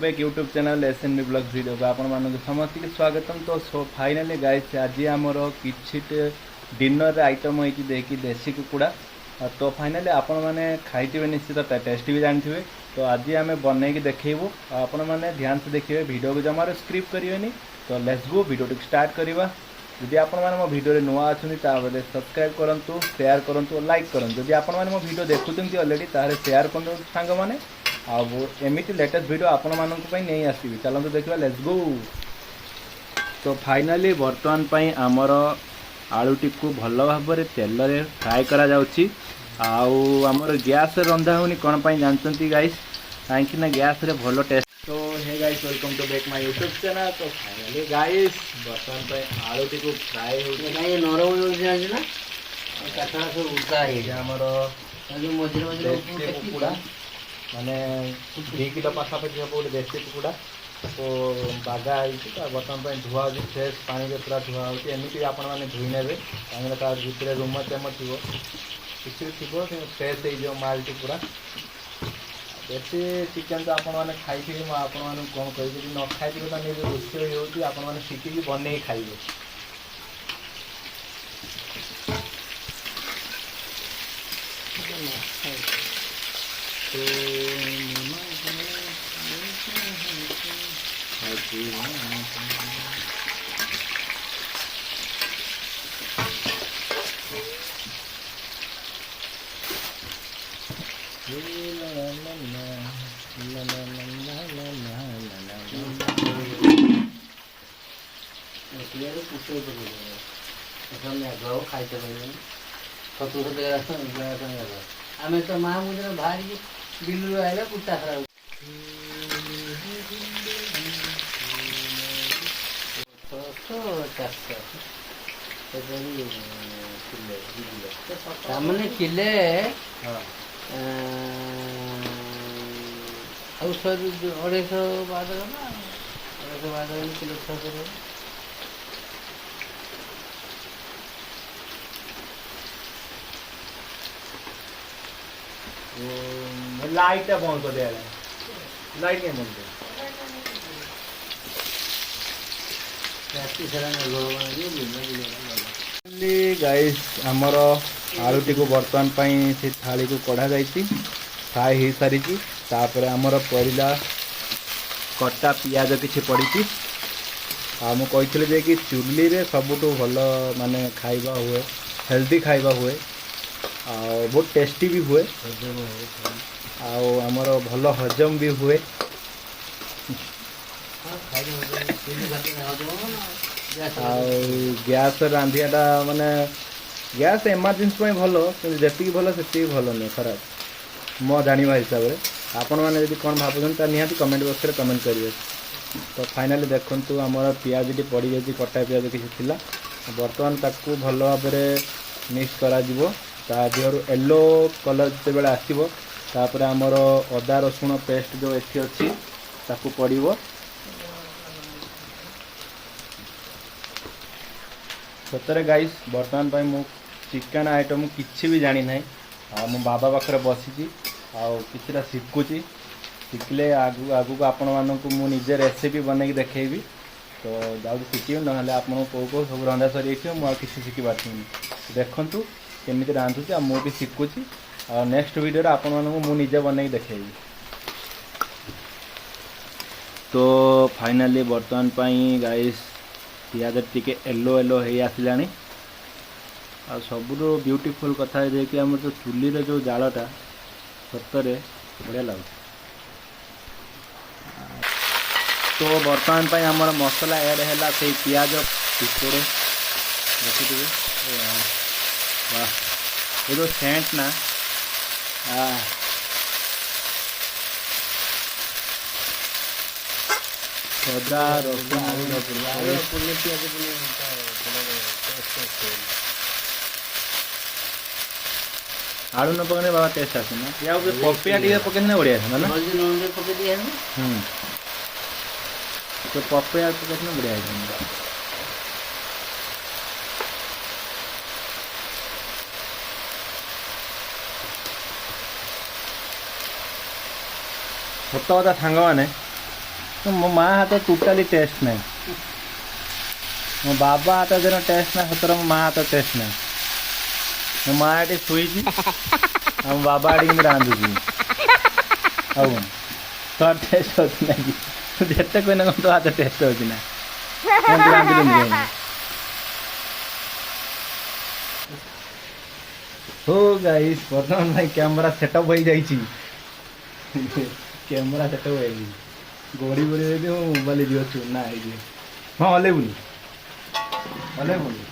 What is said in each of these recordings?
Back YouTube channel S.N.B blogs video को आपण मानक समस्त के स्वागतम। तो सो फाइनाली गाइस आज आमर कि डिनर आइटम होती देखी देसी कुकुड़ा। तो फाइनाली आपण मैंने खाई निश्चित टेस्ट भी जानते। तो आज आम बनई देखू आपण मैंने ध्यान से देखिए वीडियो को जमार स्क्रिप्ट करेंगे। तो लेट्स गो वीडियो स्टार्ट करवा। जदि आपण मैंने मो वीडियो नुआ अच्छे सब्सक्राइब करूँ, शेयर करूँ, लाइक करूँ। जदि आपण मैंने मो वीडियो देखुंत ऑलरेडी तारे शेयर करूँ सांग मैंने एमती लेटेस्ट वीडियो आपण मानक नहीं आसवि। चलते देखा लेट्स गो। तो फाइनाली बर्तमान पई आमर आलूटी को भल भाव तेल रे फ्राए करा जाउची। आमर गैस रंधा होनी कौन पाई जानते गाइस, कहीं गैस रे भल टेस्ट। तो hey guys welcome to back my YouTube channel. तो फाइनाली गाइस बर्तमान पे आलूटी को फ्राए हो नरम ना काठड़ा सब उल्टा है आमर मझे कुकुड़ा माने 2 किलो पाखापाखि हम गोटे देसी कुकुड़ा तो बागा बर्तमान पर धुआ हो फ्रेश पानी में पूरा धुआ होती। एमती आपण मैंने धोई ने कहीं भितर रुम चेम थी किसी थी फ्रेश हो मालटी पूरा देसी चिकेन। तो आपण मैंने खाई आपण मैंने कौन कही न खाई तो निजे रोषे होती आपण मैंने शिखिकी बनई खाइबे। तो आम तो माँ मुझे बाहर बिल्लू आएगा कुत्ता खराब सामने किले ଆଉ 250 ବାଦ ନା 250 ବାଦ କିଲୋ 600 लाइट बंद कर दिया लाइट नहीं बंद गाइस आमर आलूटी को बर्तमान पाई से थाली को कढ़ा जाइए फ्राए हो सारी। तापर आमर पड़ा कटा पियाज किसी पड़ी मुझे जे कि चुली रे सबुठ भल माने खाइबा हुए हेल्दी खाइबा हुए बहुत टेस्टी भी हुए आमर भल हजम भी हुए। गैस रांधियाटा माने गैस इमरजेंसी भल जी भल से भल नहीं खराब मो जाना हिसाब से। आपण मैंने जब कौन भावुं निहाती कमेंट बॉक्स में कमेंट करेंगे। तो फाइनाली देखु आमर पियाजी पड़ जाए कटा पियाज किसी थी बर्तमान ताकू भल भाव मिक्स करा देहर येलो कलर जिते आसो तापर आमर अदा रसुण पेस्ट जो एठी अच्छी ताकू पड़ो। सतरे गाइस बर्तमान पर मु चिकेन आइटम किसी भी जानी ना मो बाबा पाखे बसी किसी शिखुची शिखले आगू आगू आपण मानक मुझे रेसिपी बनई देखेबी। तो जाऊँ शिखी ना आप कौ सब रंधा सरी मुझे किसी शिखी पार्टी देखूँ केमी रांधुची मुझे शिखुची नेक्स्ट वीडियो आपण मानक मुझे बनई देखेबी। तो फाइनाली बर्तमान पाई गाइस पियाज टिके येलो येलो हो आसला आ सबुठ ब्यूटीफुल कथा है कि आम जो चुली रे जो जालटा सतरे बढ़िया लगे। तो बर्तमान पर आमर मसला ऐड है से पियाज भितर देखिए वाह ये जो सेंट ना अदा रसुण आलू न पकने बाबा टेस्ट आस ना या पपिया टी पकड़ ना बढ़िया था ना तो पपिया पकड़ बढ़िया है। सत कथा सांग मैंने ମୋ ମା ହାତ ଟୋଟାଲି ଟେଷ୍ଟ ନାହିଁ। ମୋ ବାବା ହାତ ଯେନ ଟେଷ୍ଟ ନାହିଁ ସତରେ ମୋ ମା ହାତ ଟେଷ୍ଟ ନାହିଁ। ମୋ ମା ଏଠି ଶୋଇଛି ଆଉ ମୋ ବାବା ଏଠି କିନ୍ତୁ ରାନ୍ଧୁଛି। ଆଉ ତୋର ଟେଷ୍ଟ ଅଛି ନା କି? ତୁ ଯେତେ କହିନା କ'ଣ ତୋ ହାତ ଟେଷ୍ଟ ଅଛି ନା? କେମିତି ରାନ୍ଧୁଛନ୍ତି କହିନା? हो गाइस ବର୍ତ୍ତମାନ ଭାଇ କ୍ୟାମେରା ସେଟଅପ୍ ହେଇଯାଇଛି। କ୍ୟାମେରା ସେଟଅପ୍ ହେଇଯାଇଛି। ଗୋଡ଼ି ଗୋଡ଼ି ହେଇଯିବ ମୋବାଇଲ ଯିବ ଚୁନା ହେଇଯିବ। ହଁ ହଲେଇବୁନି ହଲେଇବୁନି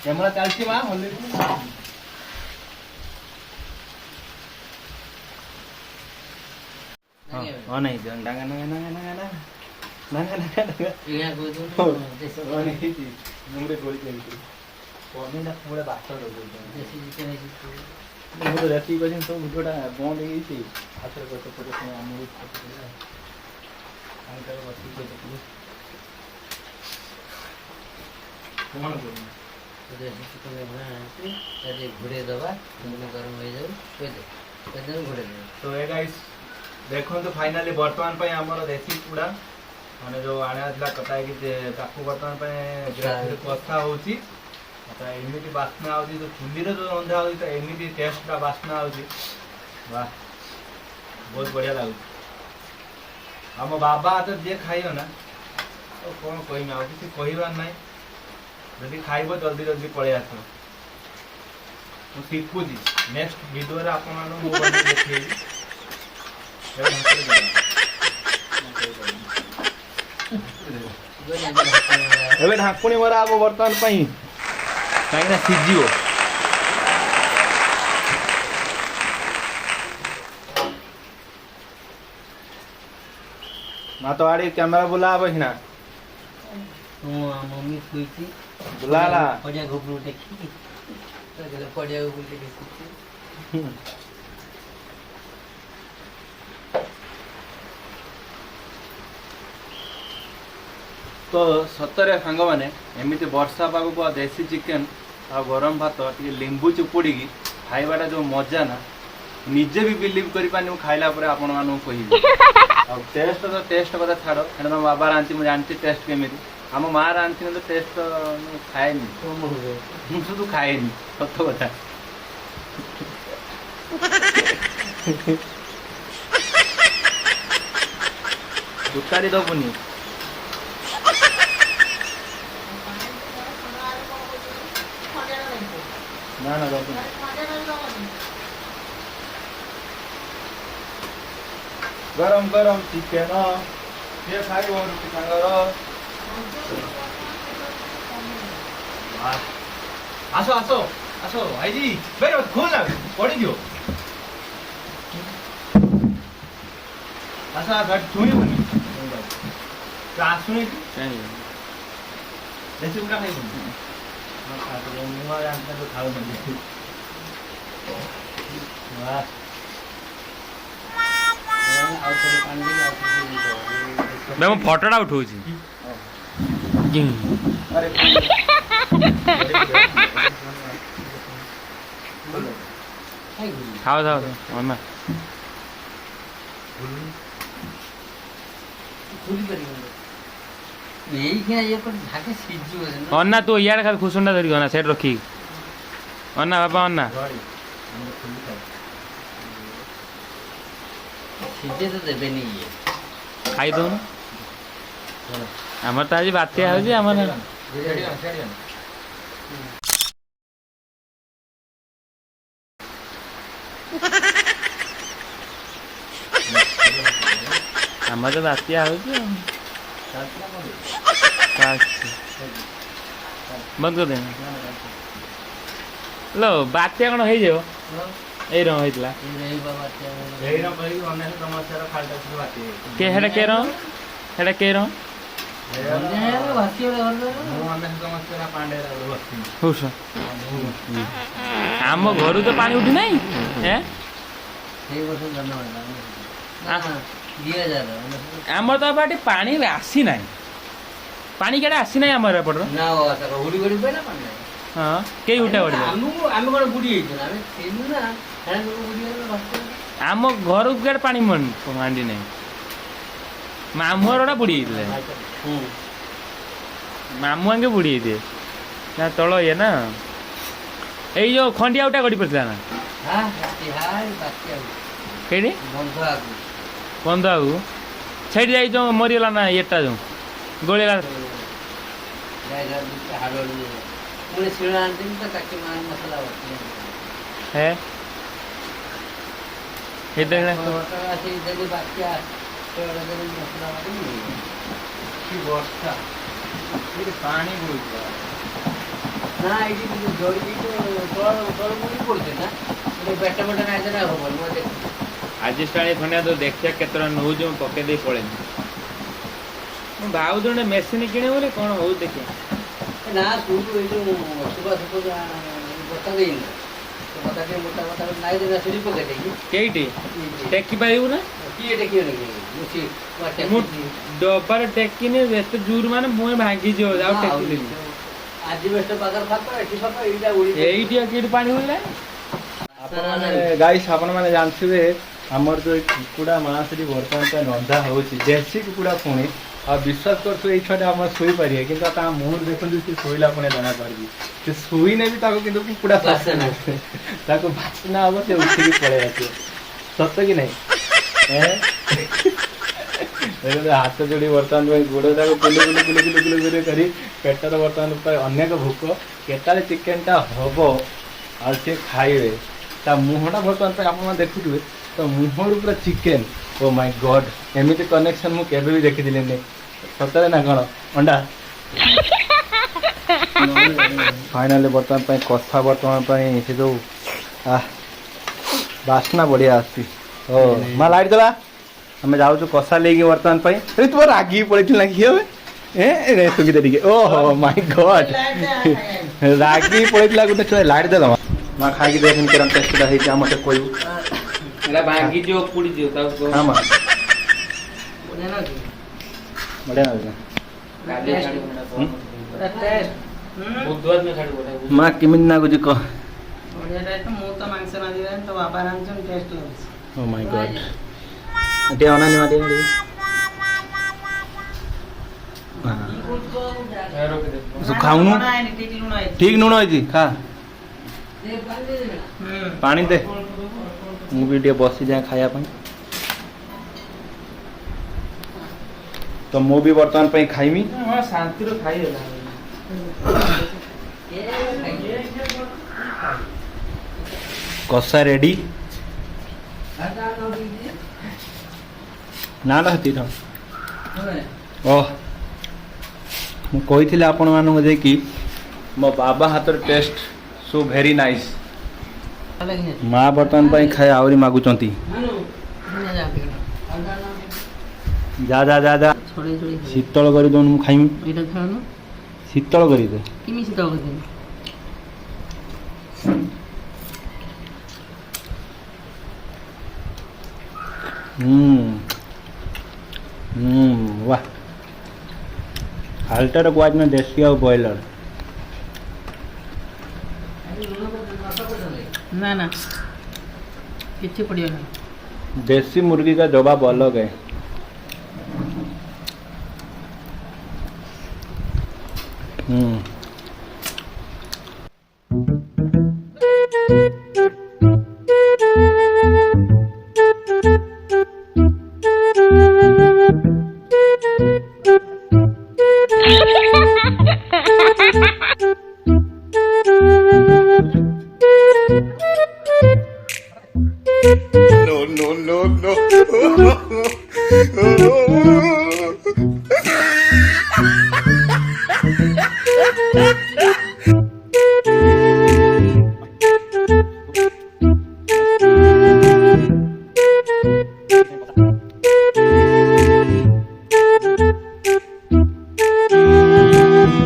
କ୍ୟାମେରା ଚାଲିଛି ମା ହଲେଇବୁନି। ହଁ ନାଇଁ ଡାଙ୍ଗା ଡାଙ୍ଗା ଡାଙ୍ଗା ଡାଙ୍ଗା ଡାଙ୍ଗା ଡାଙ୍ଗା ହେଇଛି ମୁଣ୍ଡରେ ଗୋଳି ଚାଲିଛି। ପନିଟା ପୁରା ବାଟ ମୁଁ ତ ଯେତିକି କହିଛି ସବୁ ଭିଡ଼ିଓଟା ବନ୍ଦ ହେଇଯାଇଛି। ହାତରେ ଗତ ପରେ ଆମକୁ କ'ଣ କରିବି ଘୋଡ଼େଇ ଦେବା ଗରମ ହେଇଯାଉ ଘୋଡ଼େଇ ଦେବା। ତ ଏ ଗାଇସ୍ ଦେଖନ୍ତୁ ଫାଇନାଲି ବର୍ତ୍ତମାନ ପାଇଁ ଆମର ଦେଶୀ କୁକୁଡ଼ା ମାନେ ଯେଉଁ ଆଣିଥିଲା କଟା ହେଇକି ତାକୁ ବର୍ତ୍ତମାନ ପାଇଁ କଷା ହେଉଛି। ଏମିତି ବାସ୍ନା ହେଉଛି ଯେଉଁ ଚୁଲିରେ ଯେଉଁ ରନ୍ଧା ହେଉଛି ତ ଏମିତି ଟେଷ୍ଟଟା ବାସ୍ନା ହେଉଛି। ବାଃ ବହୁତ ବଢ଼ିଆ ଲାଗୁଛି। ଆଉ ମୋ ବାବା ହାତ ଯିଏ ଖାଇବ ନା ଆଉ କ'ଣ କହିବି ଆଉ କିଛି କହିବାର ନାହିଁ। ଯଦି ଖାଇବ ଜଲ୍ଦି ଜଲ୍ଦି ପଳେଇ ଆସିବ। ମୁଁ ଶିଖୁଛି ନେକ୍ସଟ ଭିଡ଼ିଓରେ ଆପଣମାନଙ୍କୁ ମୁଁ ଦେଖେଇବି। ଏବେ ଢାଙ୍କୁଣି ମରା ହବ ବର୍ତ୍ତମାନ ପାଇଁ କାହିଁକିନା ସିଝିବ। ମା ତ ଆଡ଼େ କ୍ୟାମେରା ବୁଲା ହବ ସିନା मम्मी खुई बुलाला पड़िया घुपरू टेकी पड़िया घुपरू टेकी तो सतरे सांग मैंने एमती वर्षा पाग देसी चिकेन आ गरम भात टे लिंबू चुपुड़ी खाइबाटा जो मजा ना निजे भी बिलीव कर पानी खाइला पर आपण मानू कहि टेस्ट तो टेस्ट कथा छाड़ एटा तो बाबा रांची मुझे जानती टेस्ट केमी आम माँ रांची तो टेस्ट तो खाएनी शुद्ध खाएनी सत कथा उतारी दबुनी ना ना दबुनी गरम गरम चिकेन ये खाई रुटी सांगर आसो आसो आसो भाईजी बेरो खोल ना पड़ी दियो आसो घट छुई बनी आसुने देसी उड़ा खाई बनी हां खाते मुआ जानते तो खाओ बनी वाह मैं वो फोटोटा उठाऊँ खाओ खाओ अन्ना अन्ना तो यार खाली खुशुंडा धरिक अन्ना सेट रखी अन्ना बाबा अन्ना सीधे तो देबे नहीं ये खाई दो आमर तो आज बात्या हो आमर आमर तो बात्या हो बंद कर देना लो बात्या कौन हो जाओ ए रंग होइतला ए रंग कहि अन्य समस्या रो खालटा से बात के हेडा के रंग हेडा के रंग भासी वाला घर मो अन्य समस्या रा पांडे रा बस्ती खुश आम घर तो पानी उठी नहीं हैं ए वर्ष धन्यवाद दिया जा रहा आम तो बाटी पानी आसी नहीं पानी केडा आसी नहीं हमर एपट ना वासा हुडी गडी पे ना पानी हां के उठा गडी आम कोन बुडी हे आमे तेनु ना हेडा बुडी वाला बस आम घर गेट पानी मन मांडी नहीं ମାମୁଁର ବୁଡ଼ି ଯାଇଥିଲେ ମାମୁଁ ଆଙ୍କେ ବୁଡ଼ି ଯାଇଥିଲେ ନା ତଳ ଇଏ ନା ଏଇ ଯୋଉ ଖଣ୍ଡିଆ ଉଟା ଗଡ଼ି ପଡ଼ିଥିଲା ନା ସେଇଠି ବନ୍ଧ ଆଗକୁ ସେଇଠି ଯାଇ ଯୋଉ ମରିଗଲା ନା ଇଏଟା ଯୋଉ ଗୋଳିଗଲା ହେ ପାଣି ଆଜି ଷ୍ଟାଳି ଖଣ୍ଡିଆ ତ ଦେଖିବା କେତେ ଟଙ୍କା ନେଉଛି ମୁଁ ପକେଇ ଦେଇ ପଳେଇନି ମୁଁ ଭାବୁଛି ଗୋଟେ ମେସିନ୍ କିଣିବ ବୋଲି କ'ଣ ହଉଛି ଦେଖିବା ନା ଶୁଣୁ ଏଇ ଯୋଉ ବତା ଦେଇନି ବତା ଟିକେ ମୋଟା ବତା ନାଇଁ ଦେନା ସିଡ଼ି ପକେଇ ଦେଇକି କେଇଟି ଟେକି ପାରିବୁ ନା କିଏ ଟେକିବ ମୁଁ ଡବାରେ ଟେକିନି ଏତେ ଜୋର ମାନେ ମୁଁ ଭାଙ୍ଗିଯିବ ଆଉ ଟେକିଲିନି ଆଜି ବେଷ୍ଟ ପାଖରେ ଫାକ ଏଠି ଫାକ ଏଇଟା ଏଇଠି କେଇଠି ପାଣି ହୁଇଲା ଗାଇସ୍ ଆପଣମାନେ ଜାଣିଥିବେ ଆମର ଯୋଉ କୁକୁଡ଼ା ମାଂସଟି ବର୍ତ୍ତମାନ ପାଇଁ ରନ୍ଧା ହେଉଛି ଦେଶୀ କୁକୁଡ଼ା ପୁଣି ଆଉ ବିଶ୍ୱାସ କରୁଛୁ ଏଇ ଛୁଆଟା ଆମର ଶୋଇପାରିବେ କିନ୍ତୁ ତା ମୁହଁରୁ ଦେଖନ୍ତୁ ସେ ଶୋଇଲା ପୁଣି ଜଣାପାରିବି ସେ ଶୋଇନେ ବି ତାକୁ କିନ୍ତୁ କୁକୁଡ଼ା ତାକୁ ବାସ୍ନା ହବ ସେ ଉଠିକି ପଳେଇ ଆସିବ ସତ କି ନାହିଁ ହାତ ଯୋଡ଼ି ବର୍ତ୍ତମାନ ପାଇଁ ଗୋଡ଼ ତାକୁ ବୁଲି କରି ପେଟର ବର୍ତ୍ତମାନ ପାଇଁ ଅନେକ ଭୋକ କେତେବେଳେ ଚିକେନଟା ହବ ଆଉ ସେ ଖାଇବେ ତା ମୁହଁଟା ବର୍ତ୍ତମାନ ପାଇଁ ଆପଣମାନେ ଦେଖୁଥିବେ ତ ମୁହଁରୁ ପୁରା ଚିକେନ ଓ ମାଇ ଗଡ୍ ଏମିତି କନେକ୍ସନ ମୁଁ କେବେ ବି ଦେଖିଥିଲିନି ସତରେ ନା କ'ଣ ଅଣ୍ଡା ଫାଇନାଲି ବର୍ତ୍ତମାନ ପାଇଁ କଷା ବର୍ତ୍ତମାନ ପାଇଁ ସେ ଯେଉଁ ବାସ୍ନା ବଢ଼ିଆ ଆସୁଛି ଓ ମା ଲାଇଟ୍ ଦେବା ଆମେ ଯାଉଛୁ କଷା ନେଇକି ବର୍ତ୍ତମାନ ପାଇଁ ତୁ ରାଗିକି ପଳେଇଥିଲୁ ନା କି ଏବେ ସୁବିଧା ଟିକେ ଓହୋ ମାଇ ଗଡ୍ ରାଗିକି ପଳେଇଥିଲା ଗୋଟେ ଛୁଆ ଲାଇଟ୍ ଦେଲ ମା ଖାଇକି ଦେଖନି କେରମ ଟେଷ୍ଟଟା ହେଇଛି ଆମ ମତେ କହିବୁ ଭାଙ୍ଗିଯିବ ପୋଡ଼ିଯିବ ତାକୁ ହଁ ମା ବଢ଼ିଆ ମା କେମିତି ଲାଗୁଛି କହ ଓ ମାଇ ଗଡ୍ ଟିକେ ଅନାନି ମା ଟିକେ ଖାଉନୁ ଠିକ୍ ଲୁଣ ହେଇଛି ଖା ପାଣି ଦେ ମୁଁ ବି ଟିକେ ବସିଯାଏ ଖାଇବା ପାଇଁ ତ ମୁଁ ବି ବର୍ତ୍ତମାନ ପାଇଁ ଖାଇମି ଶାନ୍ତିରେ ଖାଇଦେଲା କଷା ରେଡି ନା ହେତିକି ଓହ ମୁଁ କହିଥିଲି ଆପଣମାନଙ୍କୁ ଯାଇକି ମୋ ବାବା ହାତର ଟେଷ୍ଟ ସୋ ଭେରି ନାଇସ୍ ମା ବର୍ତ୍ତମାନ ପାଇଁ ଖାଇ ଆହୁରି ମାଗୁଛନ୍ତି ଯା ଯା ଯା ଯା ଶୀତଳ କରିଦେଉନୁ ମୁଁ ଖାଇମି ଶୀତଳ କରିଦେ वाह अल्टर को आज में देसी और बॉयलर ना ना किसी पड़ियो ना देसी मुर्गी का जवाब अलग है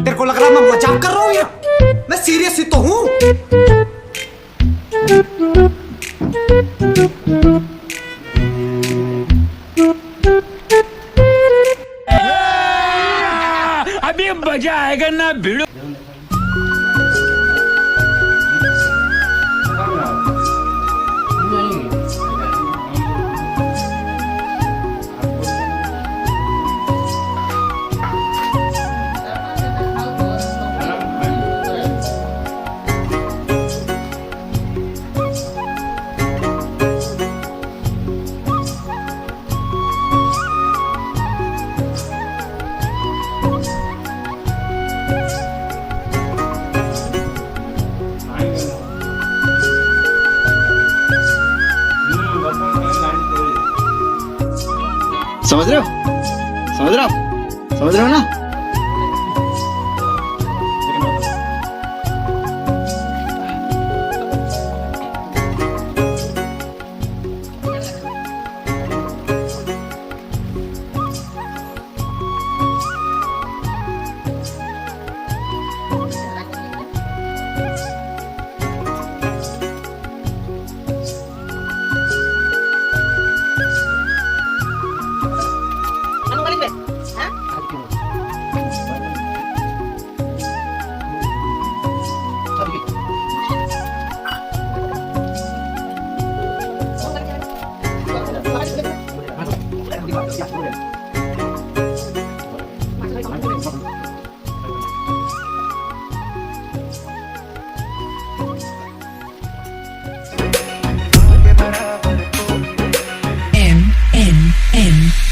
तेरे को लग रहा मैं मजाक कर रहा हूँ या मैं सीरियस ही तो हूँ अभी मजा आएगा ना भिड़ो समझ रहे हो, समझ रहे हो, समझ रहे हो ना?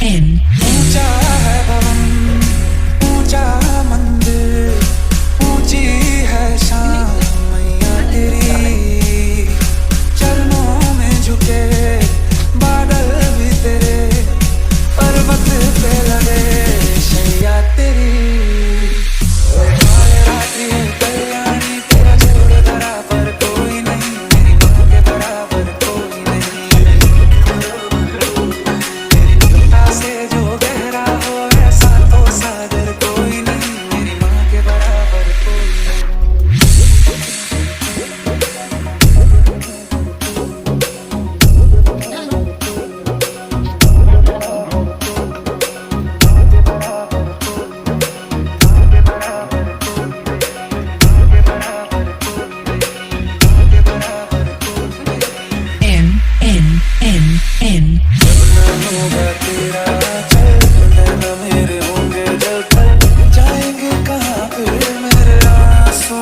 ऊंचा है भवन, ऊंचा मंदिर, ऊंची है शान मैया तेरी। चरणों में झुके बादल भी तेरे, पर्वत पे लगे शैया तेरी। काले रात्रि है कल्याणी, तेरा जोड़ धरा पर कोई नहीं, मेरी माँ के बराबर कोई नहीं। से जो गहरा हो ऐसा तो सागर कोई नहीं, मेरी माँ के बराबर कोई नहीं। होगा तेरा चल न मेरे होंगे जल थल, जाएंगे कहाँ फिर मेरे आंसू।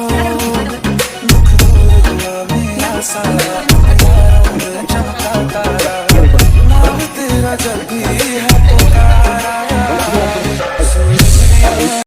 दुख दूर हुआ मेरा सारा, हजारों में चमका तारा, नाम तेरा जब भी